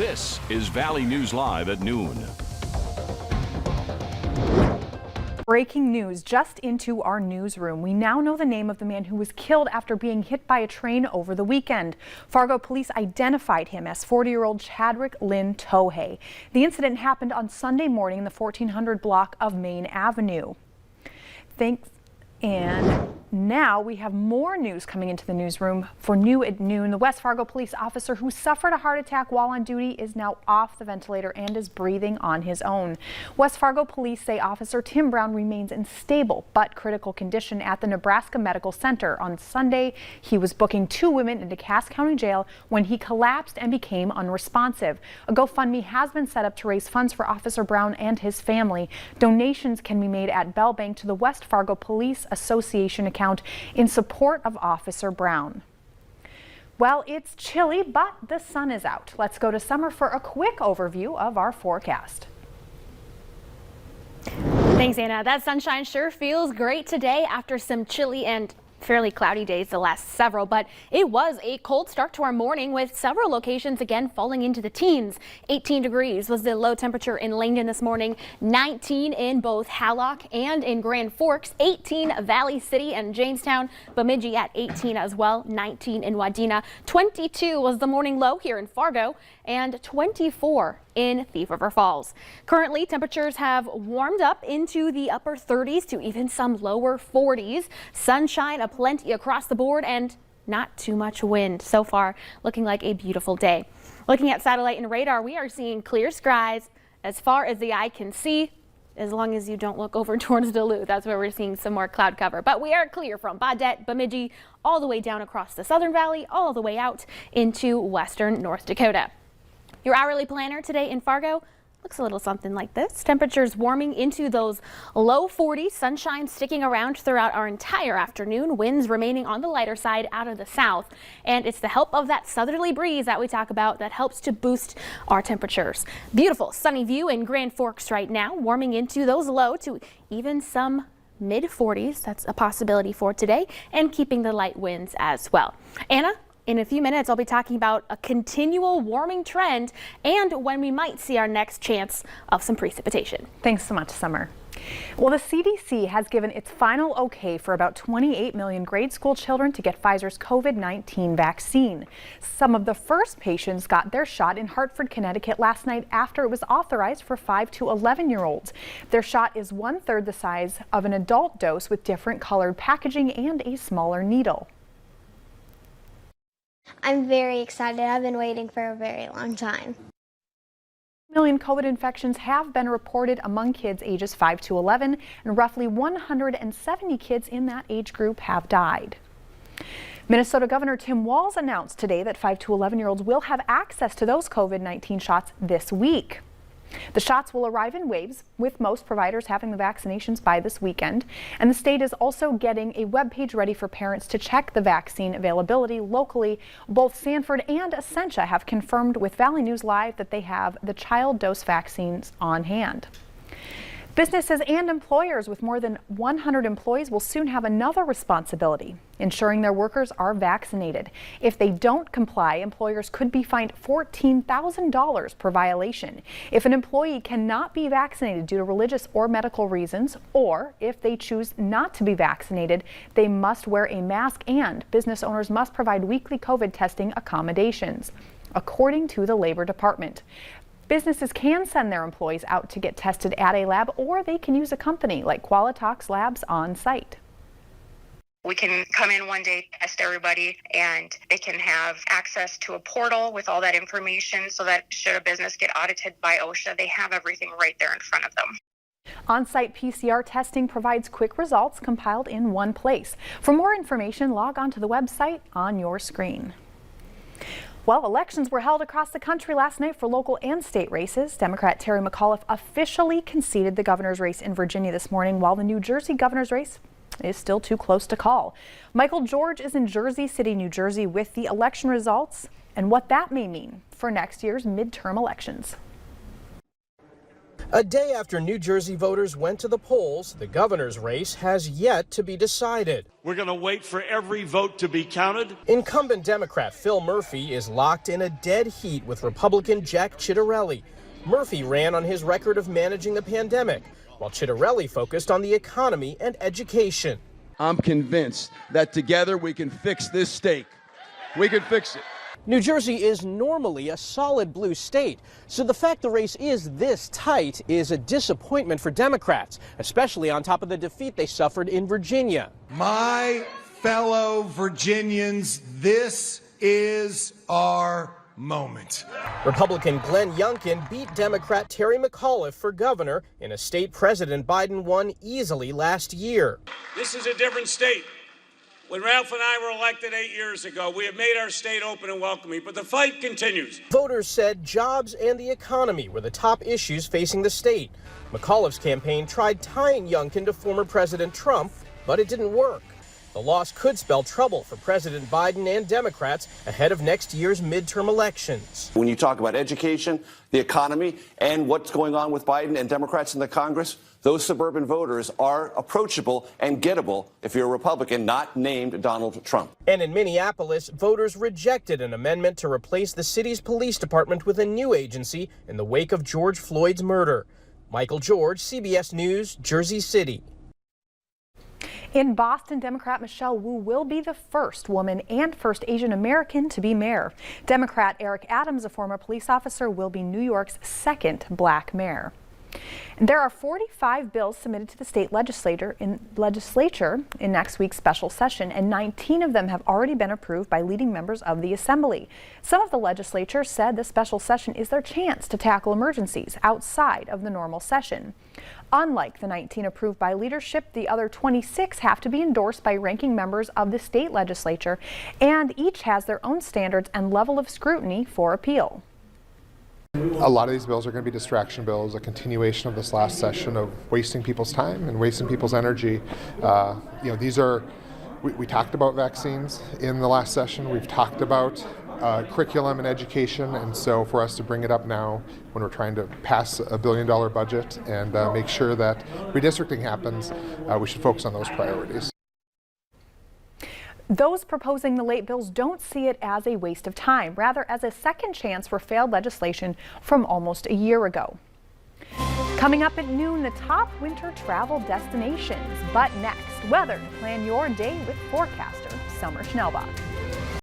This is Valley News Live at noon. Breaking news just into our newsroom. We now know the name of the man who was killed after being hit by a train over the weekend. Fargo police identified him as 40-year-old Chadwick Lynn Tohey. The incident happened on Sunday morning in the 1400 block of Main Avenue. And now we have more news coming into the newsroom for New at Noon. The West Fargo police officer who suffered a heart attack while on duty is now off the ventilator and is breathing on his own. West Fargo police say Officer Tim Brown remains in stable but critical condition at the Nebraska Medical Center. On Sunday, he was booking 2 women into Cass County Jail when he collapsed and became unresponsive. A GoFundMe has been set up to raise funds for Officer Brown and his family. Donations can be made at Bell Bank to the West Fargo Police Association account in support of Officer Brown. Well, it's chilly, but the sun is out. Let's go to Summer for a quick overview of our forecast. Thanks, Anna. That sunshine sure feels great today after some chilly and fairly cloudy days the last several, but it was a cold start to our morning with several locations again falling into the teens. 18 degrees was the low temperature in Langdon this morning, 19 in both Hallock and in Grand Forks, 18 Valley City and Jamestown, Bemidji at 18 as well, 19 in Wadena, 22 was the morning low here in Fargo, and 24 in Thief River Falls. Currently, temperatures have warmed up into the upper 30s to even some lower 40s. Sunshine aplenty across the board and not too much wind. So far, looking like a beautiful day. Looking at satellite and radar, we are seeing clear skies as far as the eye can see. As long as you don't look over towards Duluth, that's where we're seeing some more cloud cover. But we are clear from Baudette, Bemidji, all the way down across the Southern Valley, all the way out into western North Dakota. Your hourly planner today in Fargo looks a little something like this. Temperatures warming into those low 40s, sunshine sticking around throughout our entire afternoon, winds remaining on the lighter side out of the south. And it's the help of that southerly breeze that we talk about that helps to boost our temperatures. Beautiful sunny view in Grand Forks right now, warming into those low to even some mid 40s. That's a possibility for today, and keeping the light winds as well. Anna? In a few minutes, I'll be talking about a continual warming trend and when we might see our next chance of some precipitation. Thanks so much, Summer. Well, the CDC has given its final okay for about 28 million grade school children to get Pfizer's COVID-19 vaccine. Some of the first patients got their shot in Hartford, Connecticut last night after it was authorized for 5 to 11-year-olds. Their shot is 1/3 the size of an adult dose with different colored packaging and a smaller needle. I'm very excited. I've been waiting for a very long time. Million COVID infections have been reported among kids ages 5 to 11, and roughly 170 kids in that age group have died. Minnesota Governor Tim Walz announced today that 5 to 11-year-olds will have access to those COVID-19 shots this week. The shots will arrive in waves, with most providers having the vaccinations by this weekend. And the state is also getting a webpage ready for parents to check the vaccine availability locally. Both Sanford and Essentia have confirmed with Valley News Live that they have the child dose vaccines on hand. Businesses and employers with more than 100 employees will soon have another responsibility, ensuring their workers are vaccinated. If they don't comply, employers could be fined $14,000 per violation. If an employee cannot be vaccinated due to religious or medical reasons, or if they choose not to be vaccinated, they must wear a mask, and business owners must provide weekly COVID testing accommodations, according to the Labor Department. Businesses can send their employees out to get tested at a lab, or they can use a company like Qualitox Labs on site. We can come in one day, test everybody, and they can have access to a portal with all that information so that should a business get audited by OSHA, they have everything right there in front of them. On-site PCR testing provides quick results compiled in one place. For more information, log on to the website on your screen. Well, elections were held across the country last night for local and state races. Democrat Terry McAuliffe officially conceded the governor's race in Virginia this morning, while the New Jersey governor's race is still too close to call. Michael George is in Jersey City, New Jersey, with the election results and what that may mean for next year's midterm elections. A day after New Jersey voters went to the polls, the governor's race has yet to be decided. We're going to wait for every vote to be counted. Incumbent Democrat Phil Murphy is locked in a dead heat with Republican Jack Ciattarelli. Murphy ran on his record of managing the pandemic, while Ciattarelli focused on the economy and education. I'm convinced that together we can fix this state. We can fix it. New Jersey is normally a solid blue state, so the fact the race is this tight is a disappointment for Democrats, especially on top of the defeat they suffered in Virginia. My fellow Virginians, this is our moment. Republican Glenn Youngkin beat Democrat Terry McAuliffe for governor in a state President Biden won easily last year. This is a different state. When Ralph and I were elected 8 years ago, we have made our state open and welcoming, but the fight continues. Voters said jobs and the economy were the top issues facing the state. McAuliffe's campaign tried tying Youngkin to former President Trump, but it didn't work. The loss could spell trouble for President Biden and Democrats ahead of next year's midterm elections. When you talk about education, the economy, and what's going on with Biden and Democrats in the Congress, those suburban voters are approachable and gettable if you're a Republican, not named Donald Trump. And in Minneapolis, voters rejected an amendment to replace the city's police department with a new agency in the wake of George Floyd's murder. Michael George, CBS News, Jersey City. In Boston, Democrat Michelle Wu will be the first woman and first Asian American to be mayor. Democrat Eric Adams, a former police officer, will be New York's second black mayor. And there are 45 bills submitted to the state legislature in next week's special session, and 19 of them have already been approved by leading members of the assembly. Some of the legislature said the special session is their chance to tackle emergencies outside of the normal session. Unlike the 19 approved by leadership, the other 26 have to be endorsed by ranking members of the state legislature, and each has their own standards and level of scrutiny for appeal. A lot of these bills are going to be distraction bills, a continuation of this last session of wasting people's time and wasting people's energy. These are, we talked about vaccines in the last session. We've talked about curriculum and education, and so for us to bring it up now when we're trying to pass $1 billion budget and make sure that redistricting happens, we should focus on those priorities. Those proposing the late bills don't see it as a waste of time, rather as a second chance for failed legislation from almost a year ago. Coming up at noon, the top winter travel destinations. But next, weather to plan your day with forecaster Summer Schnellbach.